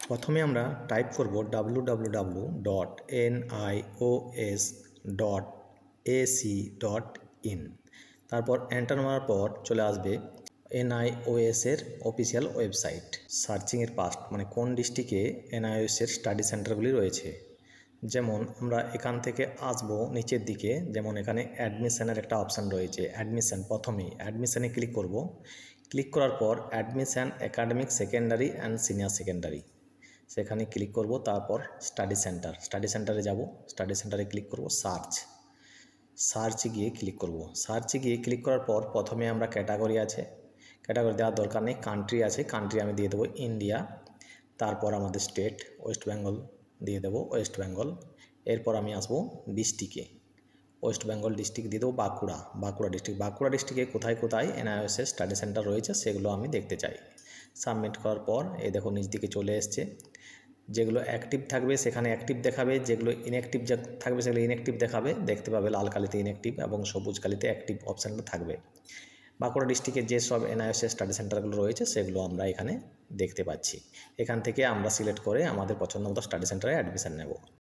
প্রথমে আমরা টাইপ করব www.nios.ac.in। তারপর এন্টার মারার পর চলে আসবে NIOS এর অফিসিয়াল ওয়েবসাইট। সার্চিংয়ের পাস্ট মানে কোন ডিস্ট্রিক্টে NIOS এর স্টাডি সেন্টারগুলি রয়েছে। যেমন আমরা এখান থেকে আসব নিচের দিকে, যেমন এখানে অ্যাডমিশনের একটা অপশান রয়েছে। অ্যাডমিশন, প্রথমেই অ্যাডমিশনে ক্লিক করব। ক্লিক করার পর admission academic secondary and senior secondary, সেখানে ক্লিক করব। তারপর স্টাডি সেন্টারে যাব। স্টাডি সেন্টারে ক্লিক করব। সার্চে গিয়ে ক্লিক করব। সার্চে গিয়ে ক্লিক করার পর প্রথমে আমরা ক্যাটাগরি আছে, ক্যাটাগরি দেওয়ার দরকার নেই। কান্ট্রি আছে, কান্ট্রি আমি দিয়ে দেবো ইন্ডিয়া। তারপর আমাদের স্টেট ওয়েস্ট বেঙ্গল দিয়ে দেবো ওয়েস্ট বেঙ্গল। এরপর আমি আসবো ডিস্ট্রিক্টে, ওয়েস্ট বেঙ্গল ডিস্ট্রিক্ট দিয়ে দেবো বাঁকুড়া ডিস্ট্রিক্টে কোথায় কোথায় NIOS এর স্টাডি সেন্টার রয়েছে সেগুলো আমি দেখতে চাই। সাবমিট করার পর এই দেখো নিচ দিকে চলে এসছে। যেগুলো অ্যাক্টিভ থাকবে সেখানে অ্যাক্টিভ দেখাবে, যেগুলো ইনঅ্যাক্টিভ থাকবে সেগুলো ইনঅ্যাক্টিভ দেখাবে। দেখতে পাবে লাল কালিতে ইনঅ্যাক্টিভ এবং সবুজ কালিতে অ্যাক্টিভ অপশানটা থাকবে। বাঁকুড়া ডিস্ট্রিক্টে যেসব NIOS এর স্টাডি সেন্টারগুলো রয়েছে সেগুলো আমরা এখানে দেখতে পাচ্ছি। এখান থেকে আমরা সিলেক্ট করে আমাদের পছন্দ মতো স্টাডি সেন্টারে অ্যাডমিশান নেব।